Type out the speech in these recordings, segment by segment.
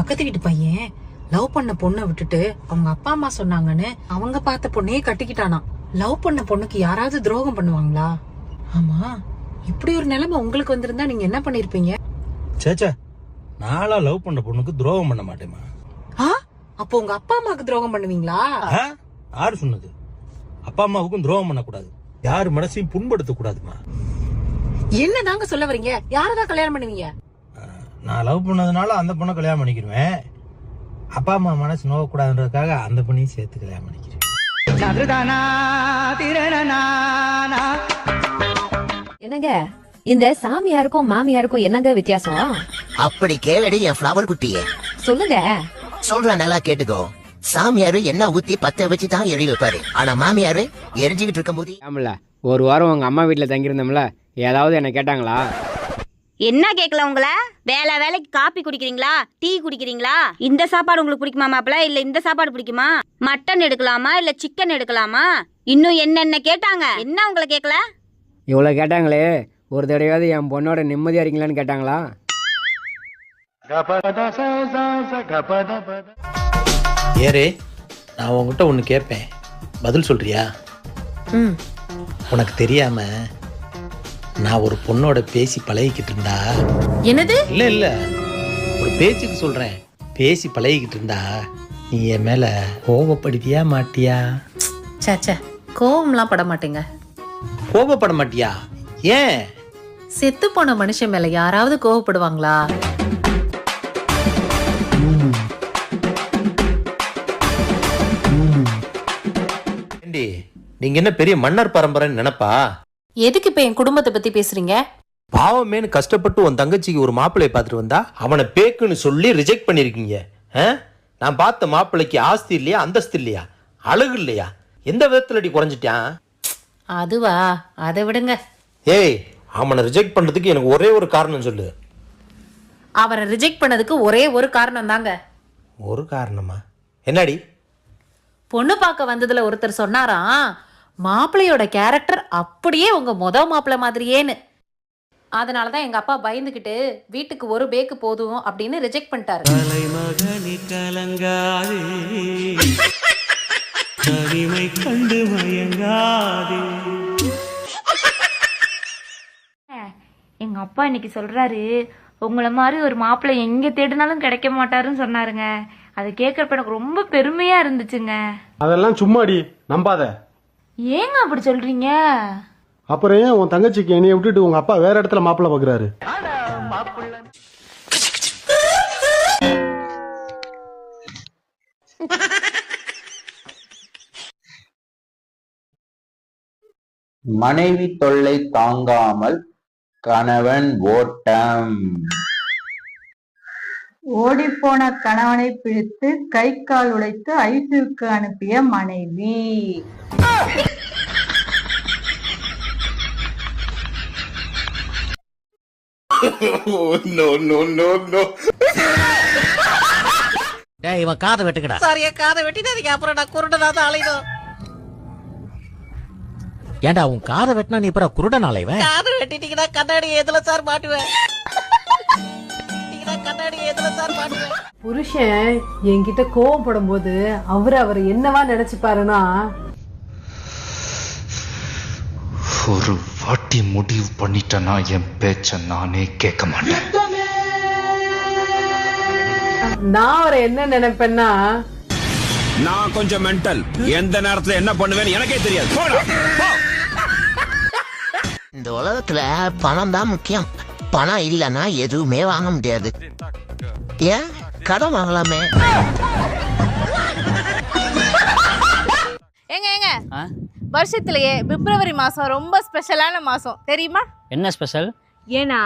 பக்கத்து வீட்டு பையன் லவ் பண்ண பொண்ணை விட்டுட்டு அவங்க அப்பா அம்மா சொன்னாங்கன்னு அவங்க பார்த்த பொண்ணையே கட்டிக்கிட்டானா. லவ் பண்ண பொண்ணுக்கு யாராவது துரோகம் பண்ணுவாங்களா? ஆமா, இப்படி ஒரு நிலைமை உங்களுக்கு வந்திருந்தா நீங்க என்ன பண்ணிருப்பீங்க? சேச்சா, நாளா லவ் பண்ண பொண்ணுக்கு துரோகம் பண்ண மாட்டேமா. அப்போ உங்க அப்பா அம்மாவுக்கு துரோகம் பண்ணுவீங்களா? யாரு சொன்னது? அப்பா அம்மாவுக்கும் துரோகம் பண்ணக்கூடாது, யாரு மனசையும் புண்படுத்த கூடாதுமா. என்ன தாங்க சொல்ல வரீங்க? யாரதான் கல்யாணம் பண்ணுவீங்க? நான் லவ் பண்ணதுனால அந்த பொண்ணை கல்யாணம் பண்ணிக்கிடுவேன். அப்பா அம்மா மனசு நோவக்கூடாதுன்றதுக்காக அந்த பொண்ணையும் சேர்த்து கல்யாணம் பண்ணிக்கிறேன். என்னங்க, இந்த சாமியாருக்கும் மாமியாருக்கும் என்னங்க வித்தியாசம்? அப்படி கேளடி என் ஃப்ளவர் குட்டியே. சொல்லுங்க. சொல்ற நல்லா கேட்டுக்கோ. சாமியாரு என்ன ஊத்தி பத்த வச்சு தான் எரி வைப்பாரு. ஆனா மாமியாரு எரிஞ்சுக்கிட்டு இருக்கும் போது. ஆமல, ஒரு வாரம் உங்க அம்மா வீட்டுல தங்கியிருந்தோம்ல, ஏதாவது என்ன கேட்டாங்களா? என்ன கேட்கல உங்கள? வேலைக்கு காப்பி குடிக்கிறீங்களா, டீ குடிக்கிறீங்களா, இந்த சாப்பாடு உங்களுக்கு பிடிக்குமா மாப்பிள்ள, இல்ல இந்த சாப்பாடு பிடிக்குமா, மட்டன் எடுக்கலாமா இல்ல சிக்கன் எடுக்கலாமா, இன்னும் என்னென்ன கேட்டாங்க? என்ன உங்களை கேட்கல? இவ்வளவு கேட்டாங்களே, ஒரு தடவையாவது என் பொண்ணோட நிம்மதியா இருக்கீங்களான்னு கேட்டாங்களா? ஏரே, நான் உங்ககிட்ட ஒண்ணு கேட்பேன், பதில் சொல்றியா? உனக்கு தெரியாம நான் ஒரு பொண்ணோட பேசி பழகிக்கிட்டு இருந்தா. என்னது? இல்ல ஒரு பேச்சுக்கு சொல்றேன். பேசி பழகிக்கிட்டு இருந்தா நீ என் மேல கோபப்படுவியா மாட்டியா? சே, கோவம்லாம் பட மாட்டேங்க. கோபப்பட மாட்டியா? ஏன்? செத்து போன மனுஷன் மேல யாராவது கோவப்படுவாங்களா? நீங்க என்ன பெரிய மன்னர் பரம்பரைன்னு நினைப்பா? எதுக்கு இப்ப என் குடும்பத்தை பத்தி பேசுறீங்க? பாவமேனு கஷ்டப்பட்டு உன் தங்கச்சிக்கு ஒரு மாப்பிள்ளைய பார்த்துட்டு வந்தா அவனை பேக்குன்னு சொல்லி ரிஜெக்ட் பண்ணிருக்கீங்க. நான் பார்த்த மாப்பிள்ளைக்கு ஆஸ்தி இல்லையா, அந்தஸ்து இல்லையா, அழகு இல்லையா, எந்த விதத்துல அடி குறைஞ்சிட்டான்? அதுவா, அதை விடுங்க. ஏய், அவனை ரிஜெக்ட் பண்றதுக்கு எனக்கு ஒரே ஒரு காரணம் சொல்லு. அவரை ரிஜெக்ட் பண்ணதுக்கு ஒரே ஒரு காரணம் தாங்க. ஒரு காரணமா? என்னடி? பொண்ணு பார்க்க வந்ததுல ஒருத்தர் சொன்னாராம், மாப்பிள்ளையோட கேரக்டர் அப்படியே உங்க மாப்பிள்ளை மாதிரியேன்னு. அதனாலதான் எங்க அப்பா பயந்துகிட்டு வீட்டுக்கு ஒரு பேக்கு போதும் அப்படின்னு ரிஜெக்ட் பண்ணிட்டாரு. எங்க அப்பா இன்னைக்கு சொல்றாரு, உங்களை மாதிரி ஒரு மாப்பிள்ளை எங்க தேடினாலும் கிடைக்க மாட்டாருன்னு சொன்னாருங்க. அதை கேட்கறப்ப எனக்கு ரொம்ப பெருமையா இருந்துச்சுங்க. அதெல்லாம் சும்மாடி, நம்பாத. ஏங்க அப்படி சொல்றீங்க? அப்புறம் ஏன் உன் தங்கச்சிக்கு என்னைய விட்டுட்டு உங்க அப்பா வேற இடத்துல மாப்பிள்ளை பாக்குறாரு? மனைவி தொல்லை தாங்காமல் கணவன் ஓட்டம். ஓடிப்போன கணவனை பிடித்து கை கால் உடைத்து ஐசியூக்கு அனுப்பிய மனைவி. இவன் காதை வெட்டுக்கடா. சரியா காதை வெட்டினதுக்கு அப்புறம் நான் குருடனாதான் அலையும். ஏண்டா உன் காதை வெட்டினா நீ அப்புறம் குருடன் அலைவன்? காதை வெட்டிட்டீங்கன்னா கண்ணாடி எதுல சார் மாட்டுவேன்? புருஷன் என்கிட்ட கோவப்படும் போது அவர் என்னவா நினைச்சுப்பாருன்னா, ஒரு வாட்டி முடிவு பண்ணிட்டேன்னா என் பேச்ச நானே கேட்க மாட்டேன். நான் அவரை என்ன நினைப்பேன்னா, நான் கொஞ்சம் மென்டல், எந்த நேரத்துல என்ன பண்ணுவேன்னு எனக்கே தெரியாது. இந்த உலகத்துல பணம் தான் முக்கியம். பணம் இல்லைன்னா எதுவுமே வாங்க முடியாது. ஏன் கடன் வாங்கலாமே? ஏங்க வருஷத்துலயே பிப்ரவரி மாசம் ரொம்ப ஸ்பெஷலான மாசம் தெரியுமா? என்ன ஸ்பெஷல்? ஏன்னா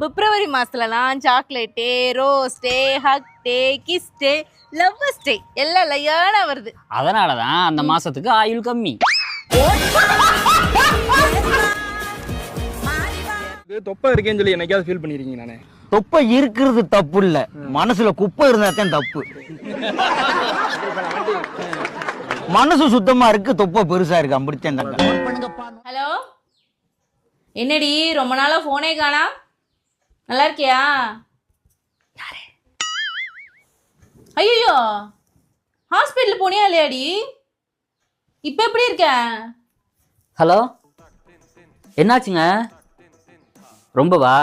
பிப்ரவரி மாசத்துலலாம் சாக்லேட்டே, ரோஸ் டே, ஹக் டே, கிஸ் டே, லவ்வர்ஸ் டே எல்லாம் லையானா வருது. அதனாலதான் அந்த மாசத்துக்கு ஆயுள் கம்மி. தொப்பை இருக்கேன்னு சொல்லி என்னைக்காவது ஃபீல் பண்ணிருக்கீங்க? நானே தொப்பை இருக்கிறது தப்பு இல்ல, மனசுல குப்பை இருந்தா தான் தப்பு. மனசு சுத்தமா இருக்கு, தொப்பை பெருசா இருக்கு, அப்படித்தான். ஹலோ, என்னடி ரொம்ப நாளா போனே காணா? நல்லா இருக்கியா? ஐயோ ஹாஸ்பிட்டல் போனியா இல்லையாடி? இப்போ எப்படி இருக்க? ஹலோ, என்னாச்சுங்க? ரொம்பவா?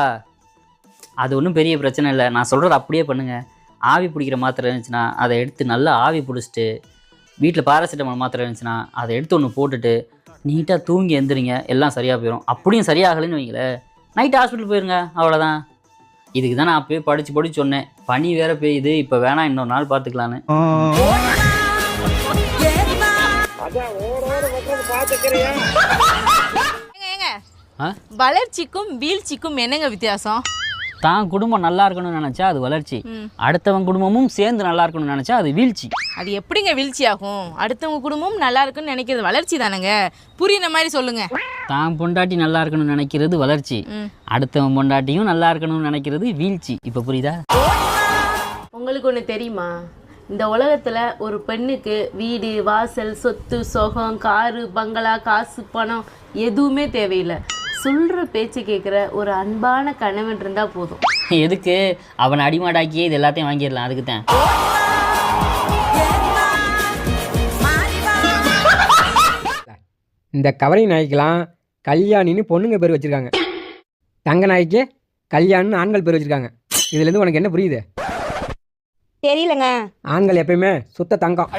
அது ஒன்றும் பெரிய பிரச்சனை இல்லை. நான் சொல்கிறது அப்படியே பண்ணுங்கள். ஆவி பிடிக்கிற மாத்திரை இருந்துச்சுன்னா அதை எடுத்து நல்லா ஆவி பிடிச்சிட்டு, வீட்டில் பாராசிட்டமால் மாத்திரை இருந்துச்சுன்னா அதை எடுத்து ஒன்று போட்டுட்டு நீட்டாக தூங்கி எந்திரிங்க, எல்லாம் சரியாக போயிடும். அப்படியும் சரியாகலைன்னு வைங்களேன், நைட்டு ஹாஸ்பிட்டல் போயிருங்க, அவ்வளோதான். இதுக்கு தான் நான் அப்போயே படித்து சொன்னேன். பனி வேற பெய்யுது, இப்போ வேணாம், இன்னொரு நாள் பார்த்துக்கலான்னு. வளர்ச்சிக்கும் வீழ்ச்சிக்கும் என்னங்க வித்தியாசம்? தான் குடும்பம் நல்லா இருக்கணும்னு நினச்சா அது வளர்ச்சி, அடுத்தவங்க குடும்பமும் சேர்ந்து நல்லா இருக்கணும்னு நினச்சா அது வீழ்ச்சி. அது எப்படிங்க வீழ்ச்சி ஆகும்? அடுத்தவங்க குடும்பம் நல்லா இருக்குன்னு நினைக்கிறது வளர்ச்சி தானங்க. புரியுற மாதிரி சொல்லுங்க. தான் பொண்டாட்டி நல்லா இருக்கணும்னு நினைக்கிறது வளர்ச்சி, அடுத்தவன் பொண்டாட்டியும் நல்லா இருக்கணும்னு நினைக்கிறது வீழ்ச்சி. இப்போ புரியுதா? உங்களுக்கு ஒன்று தெரியுமா? இந்த உலகத்தில் ஒரு பெண்ணுக்கு வீடு, வாசல், சொத்து, சொகம், காரு, பங்களா, காசு, பணம் எதுவுமே தேவையில்லை. சொல்கிற பேச்சு கேட்குற ஒரு அன்பான கணவன் இருந்தால் போதும். எதுக்கு? அவனை அடிமாடாக்கியே இது எல்லாத்தையும் வாங்கிடலாம், அதுக்கு தான். இந்த கவரை நாய்க்கெல்லாம் கல்யாணின்னு பொண்ணுங்க பேர் வச்சுருக்காங்க, தங்க நாய்க்கு கல்யாணின்னு ஆண்கள் பேர் வச்சுருக்காங்க. இதுலேருந்து உனக்கு என்ன புரியுது? தெரியலங்க. ஆண்கள் எப்பயுமே சுத்த தங்கம்.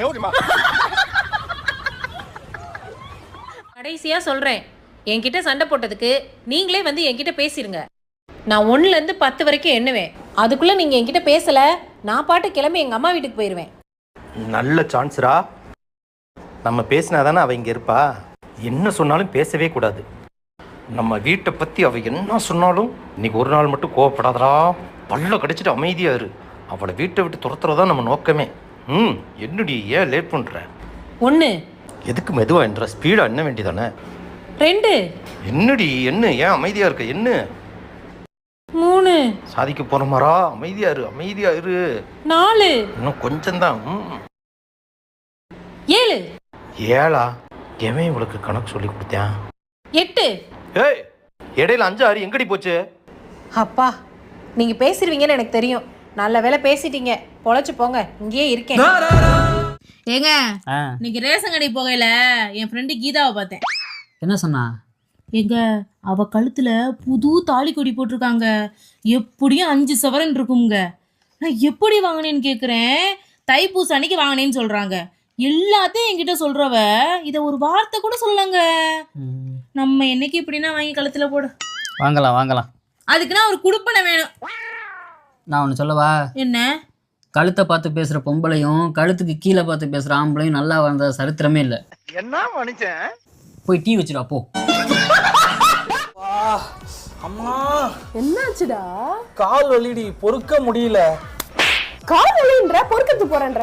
கடைசியா சொல்றேன், என்கிட்ட சண்டை போட்டதுக்கு நீங்களே வந்து என்கிட்ட பேசிருங்க. நான் 1லேருந்து 10 வரைக்கும் எண்ணுவேன். அதுக்குள்ள நீங்க என்கிட்ட பேசல, நான் பாட்டு கிளம்பி எங்க அம்மா வீட்டுக்கு போயிடுவேன். நல்ல சான்ஸ்ரா. நம்ம பேசினா தானே அவள் இங்கே இருப்பா. என்ன சொன்னாலும் பேசவே கூடாது. நம்ம வீட்டை பற்றி அவள் என்ன சொன்னாலும் இன்னைக்கு ஒரு நாள் மட்டும் கோவப்படாதரா, பல்ல கடிச்சிட்டு அமைதியாக இரு. அவளை வீட்டை விட்டு துரத்துறதான் நம்ம நோக்கமே. என்னடி ஏன் லேட் பண்ணுற? 1 எதுக்கு மெதுவாக என்ற ஸ்பீடாக என்ன வேண்டியதானே? 2 என்னடி என்ன ஏன் அமைதியாக இருக்க? என்ன 3 சாதிக்க போகிற மாறா? அமைதியாக இரு, அமைதியாக இரு. 4 இன்னும் கொஞ்சம்தான். 7 7ஆ? எவன் இவளுக்கு கணக்கு சொல்லி கொடுத்தேன்? 8 ஏய், இடையில 5 6 எங்கடி போச்சு? அப்பா, நீங்க பேசிடுவீங்கன்னு எனக்கு தெரியும். நல்ல வேலை பேசிட்டீங்க, பொழைச்சு போங்க. இங்கேயே இருக்கேன். ஏங்க, இன்னைக்கு ரேஷன் கடை போகையில என் ஃப்ரெண்டு கீதாவை பார்த்தேன். என்ன சொன்னா? எங்க அவ கழுத்துல புது தாலி கொடி போட்டிருக்காங்க. எப்படியும் 5 சவரன் இருக்குங்க. நான் எப்படி வாங்கினேன்னு கேட்குறேன். தைப்பூச அன்னைக்கு வாங்கினேன்னு சொல்றாங்க. எல்லாத்தையும் என்கிட்ட சொல்றவ இதை ஒரு வார்த்தை கூட சொல்லங்க. நம்ம என்னைக்கு இப்படின்னா வாங்கி கழுத்துல போடு. வாங்கலாம் வாங்கலாம். அதுக்குன்னா ஒரு குடுப்பனை வேணும். நான் ஒன்று சொல்லவா? என்ன? கழுத்தை பார்த்து பேசுகிற பொம்பளையும் கழுத்துக்கு கீழே பார்த்து பேசுகிற ஆம்பளையும் நல்லா வந்த சரித்திரமே இல்லை. என்ன மனுஷன்? போய் டீ வச்சுடா போ. அம்மா, என்னாச்சுடா? கால் வலிடி, பொறுக்க முடியல. கால் வலின்ற பொறுக்கத்து போறேன்ற